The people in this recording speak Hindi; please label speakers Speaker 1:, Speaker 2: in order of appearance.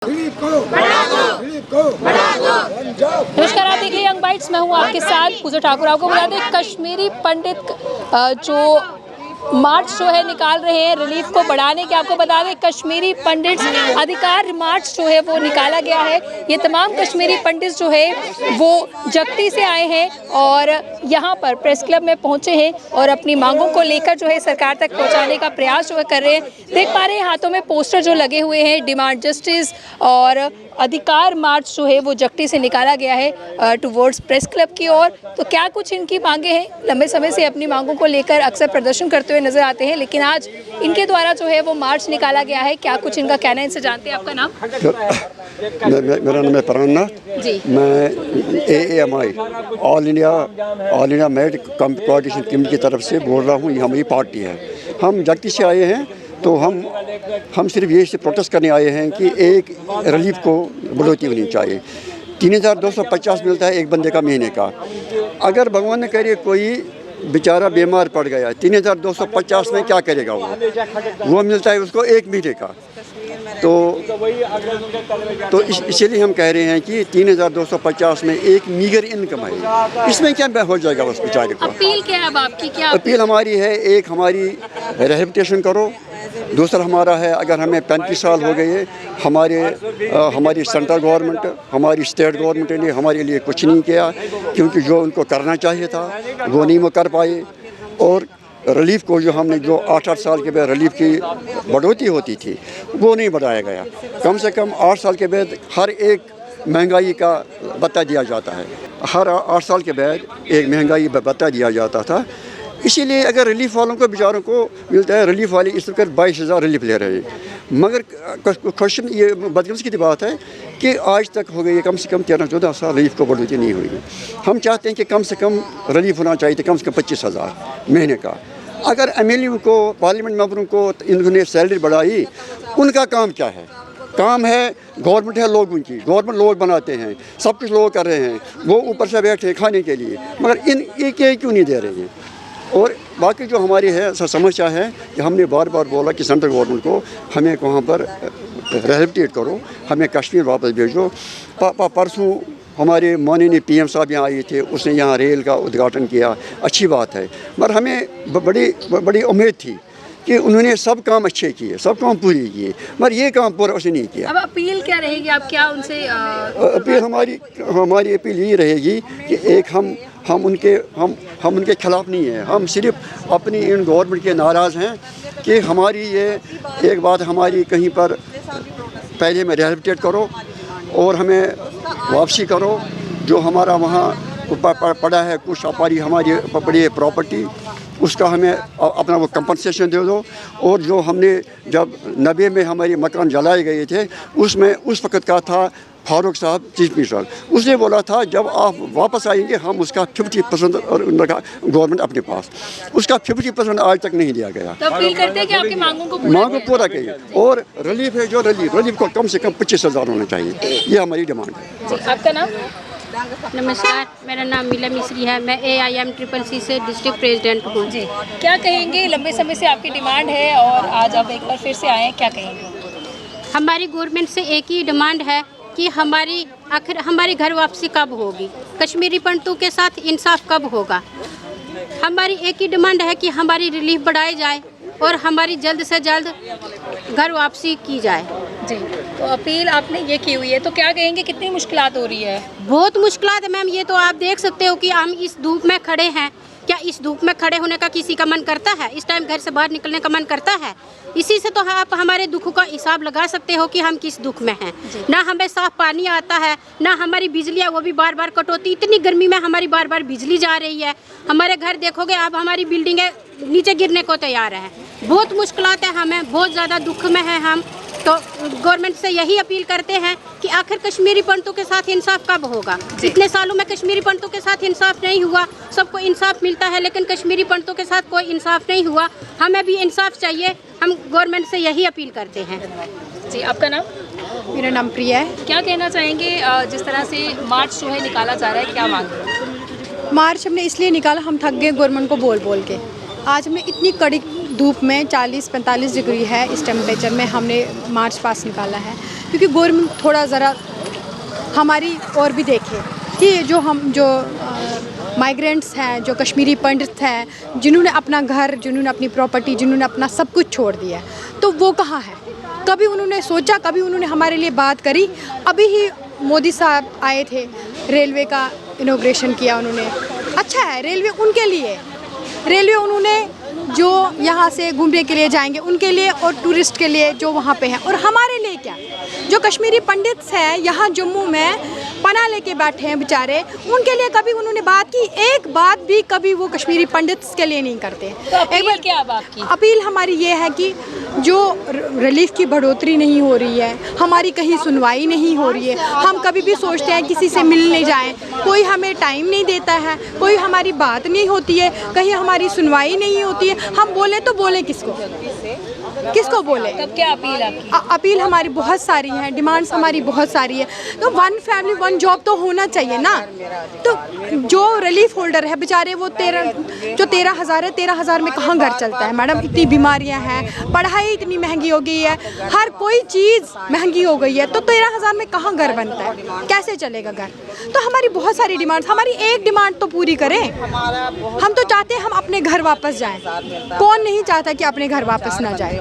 Speaker 1: नमस्कार, आप देख रहे हैं यंग बाइट्स। मैं हूं आपके साथ पूजा ठाकुर। आपको बता दें, कश्मीरी पंडित जो मार्च जो है निकाल रहे हैं रिलीफ को बढ़ाने के। आपको बता दें, कश्मीरी पंडित अधिकार मार्च जो है वो निकाला गया है। ये तमाम कश्मीरी पंडित जो है वो जगती से आए हैं और यहाँ पर प्रेस क्लब में पहुँचे हैं और अपनी मांगों को लेकर जो है सरकार तक पहुँचाने का प्रयास जो है कर रहे हैं। देख पा रहे हैं हाथों में पोस्टर जो लगे हुए हैं, डिमांड जस्टिस और अधिकार मार्च जो है वो जगती से निकाला गया है टुवर्ड्स प्रेस क्लब की ओर। तो क्या कुछ इनकी मांगे हैं? लंबे समय से अपनी मांगों को लेकर अक्सर प्रदर्शन करते हुए नजर आते हैं, लेकिन आज इनके द्वारा जो है वो मार्च निकाला गया है। क्या कुछ इनका कहना है, इनसे जानते हैं। आपका नाम?
Speaker 2: मेरा नाम है प्राणनाथ जी। मैं AAMI all India merit competition committee की तरफ से बोल रहा हूँ। ये हमारी पार्टी है। हम जगती से आए हैं, तो हम सिर्फ ये प्रोटेस्ट करने आए हैं कि एक रिलीफ को बढ़ोतरी होनी चाहिए। 3250 मिलता है एक बंदे का महीने का। अगर भगवान ने करे कोई बेचारा बीमार पड़ गया, 3250 में क्या करेगा वो मिलता है उसको एक महीने का। तो इसीलिए हम कह रहे हैं कि 3250 में एक मीगर इनकम है, इसमें क्या हो जाएगा उस बेचारे को।
Speaker 1: अपील क्या है अब आपकी? क्या
Speaker 2: अपील हमारी है? एक हमारी रिहेबिलिटेशन करो, दूसरा हमारा है अगर हमें 35 साल हो गए, हमारी सेंट्रल गवर्नमेंट, हमारी स्टेट गवर्नमेंट ने हमारे लिए कुछ नहीं किया, क्योंकि जो उनको करना चाहिए था वो नहीं वो कर पाए। और रिलीफ को जो हमने जो 8 साल के बाद रिलीफ की बढ़ोतरी होती थी वो नहीं बढ़ाया गया। कम से कम 8 साल के बाद हर एक महंगाई का भत्ता दिया जाता है। हर 8 साल के बाद एक महंगाई भत्ता दिया जाता था। इसीलिए अगर रिलीफ वालों को बेचारों को मिलता है, रिलीफ वाले इस वक्त 22,000 रिलीफ ले रहे हैं। मगर क्वेश्चन ये बदकिस्मती की बात है कि आज तक हो गई कम से कम 13-14 साल रिलीफ को बढ़ोतरी नहीं हुई। हम चाहते हैं कि कम से कम रिलीफ होना चाहिए था, कम से कम 25,000 महीने का। अगर MLA को, पार्लियामेंट मेंबरों को इन्होंने सैलरी बढ़ाई, उनका काम क्या है? काम है गवर्नमेंट है लोगों की, गवर्नमेंट लोग बनाते हैं, सब कुछ लोग कर रहे हैं, वो ऊपर से बैठे हैं खाने के लिए, मगर ये क्यों नहीं दे रहे हैं? और बाकी जो हमारी है समस्या है कि हमने बार बार बोला कि सेंट्रल गवर्नमेंट को हमें वहाँ पर रिहेबिलिटेट करो, हमें कश्मीर वापस भेजो। परसों हमारे माननीय PM साहब यहाँ आए थे, उसने यहाँ रेल का उद्घाटन किया, अच्छी बात है, मगर हमें बड़ी उम्मीद थी कि उन्होंने सब काम अच्छे किए, सब काम पूरे किए, मगर ये काम पूरा उसने नहीं किया।
Speaker 1: अब अपील क्या रहेगी? आप क्या उनसे
Speaker 2: अपील हमारी अपील यही रहेगी कि एक हम उनके खिलाफ नहीं हैं, हम सिर्फ अपनी इन गवर्नमेंट के नाराज़ हैं कि हमारी ये एक बात हमारी कहीं पर पहले में रिहेबिलिटेट करो और हमें वापसी करो। जो हमारा वहाँ पड़ा है कुछ हमारी पड़ी है प्रॉपर्टी, उसका हमें अपना वो कंपनसेशन दे दो। और जो हमने जब 90 में हमारे मकान जलाए गए थे, उसमें उस वक़्त का था फारूक साहब चीफ मिनिस्टर, उसने बोला था जब आप वापस आएंगे हम उसका 50% और उनका गवर्नमेंट अपने पास, उसका 50% आज तक नहीं दिया गया।
Speaker 1: तो अपील करते हैं कि आपकी मांगों को
Speaker 2: पूरा करिए। और रिलीफ है जो रिलीफ को कम से कम 25,000 होना चाहिए, ये हमारी डिमांड है।
Speaker 1: आपका नाम?
Speaker 3: नमस्कार, मेरा नाम मीला मिश्री है। मैं AIMCCC से डिस्ट्रिक्ट प्रेसिडेंट हूँ जी।
Speaker 1: क्या कहेंगे? लंबे समय से आपकी डिमांड है और आज आप एक बार फिर से आए हैं, क्या कहेंगे?
Speaker 3: हमारी गवर्नमेंट से एक ही डिमांड है कि आखिर हमारी घर वापसी कब होगी, कश्मीरी पंडितों के साथ इंसाफ कब होगा। हमारी एक ही डिमांड है कि हमारी रिलीफ बढ़ाई जाए और हमारी जल्द से जल्द घर वापसी की जाए
Speaker 1: जी। तो अपील आपने ये की हुई है, तो क्या कहेंगे कितनी मुश्किलात हो रही है?
Speaker 3: बहुत मुश्किलात है मैम। ये तो आप देख सकते हो कि हम इस धूप में खड़े हैं। क्या इस धूप में खड़े होने का किसी का मन करता है? इस टाइम घर से बाहर निकलने का मन करता है? इसी से तो आप हमारे दुख का हिसाब लगा सकते हो कि हम किस दुख में हैं। ना हमें साफ पानी आता है, ना हमारी बिजली है, वो भी बार बार कटौती। इतनी गर्मी में हमारी बार बार बिजली जा रही है। हमारे घर देखोगे आप, हमारी बिल्डिंगें नीचे गिरने को तैयार है। बहुत मुश्किलात है, हमें बहुत ज़्यादा दुख में है हम। तो गवर्नमेंट से यही अपील करते हैं कि आखिर कश्मीरी पंडितों के साथ इंसाफ कब होगा। इतने सालों में कश्मीरी पंडितों के साथ इंसाफ नहीं हुआ। सबको इंसाफ मिलता है, लेकिन कश्मीरी पंडितों के साथ कोई इंसाफ नहीं हुआ। हमें भी इंसाफ चाहिए। हम गवर्नमेंट से यही अपील करते हैं
Speaker 1: जी। आपका नाम?
Speaker 4: मेरा नाम प्रिया है।
Speaker 1: क्या कहना चाहेंगे जिस तरह से मार्च जो है निकाला जा रहा है, क्या मांग रहे हैं?
Speaker 4: मार्च हमने इसलिए निकाला, हम थक गए गवर्नमेंट को बोल के। आज हमने इतनी कड़ी धूप में 40-45 डिग्री है इस टेम्परेचर में हमने मार्च पास निकाला है। क्योंकि गवर्नमेंट थोड़ा ज़रा हमारी और भी देखे कि जो माइग्रेंट्स हैं, जो कश्मीरी पंडित हैं, जिन्होंने अपना घर, जिन्होंने अपनी प्रॉपर्टी, जिन्होंने अपना सब कुछ छोड़ दिया है, तो वो कहाँ है? कभी उन्होंने सोचा, कभी उन्होंने हमारे लिए बात करी? अभी ही मोदी साहब आए थे, रेलवे का इनॉग्रेशन किया उन्होंने। अच्छा है, रेलवे उनके लिए, रेलवे उन्होंने जो यहाँ से घूमने के लिए जाएंगे उनके लिए और टूरिस्ट के लिए जो वहाँ पे हैं, और हमारे लिए क्या? जो कश्मीरी पंडित हैं यहाँ जम्मू में पनाह लेके बैठे हैं बेचारे, उनके लिए कभी उन्होंने बात की? एक बात भी कभी वो कश्मीरी पंडित्स के लिए नहीं करते।
Speaker 1: तो अपील क्या अब आपकी?
Speaker 4: अपील हमारी ये है कि जो रिलीफ की बढ़ोतरी नहीं हो रही है, हमारी कहीं सुनवाई नहीं हो रही है, हम कभी भी सोचते हैं किसी से मिलने जाएं, कोई हमें टाइम नहीं देता है, कोई हमारी बात नहीं होती है, कहीं हमारी सुनवाई नहीं होती है, हम बोले तो बोले किसको बोले?
Speaker 1: तब क्या अपील आपकी?
Speaker 4: अपील हमारी बहुत सारी हैं, डिमांड्स हमारी बहुत सारी है। तो 1 फैमिली 1 जॉब तो होना चाहिए ना। तो जो रिलीफ होल्डर है बेचारे, वो 13,000 है, 13,000 में कहाँ घर चलता है मैडम? इतनी बीमारियां हैं, पढ़ाई इतनी महंगी हो गई है, हर कोई चीज़ महंगी हो गई है, तो 13,000 में कहाँ घर बनता है? कैसे चलेगा घर? तो हमारी बहुत सारी डिमांड्स, हमारी एक डिमांड तो पूरी करें। हम तो चाहते हैं हम अपने घर वापस जाएं। कौन नहीं चाहता कि अपने घर वापस ना जाए?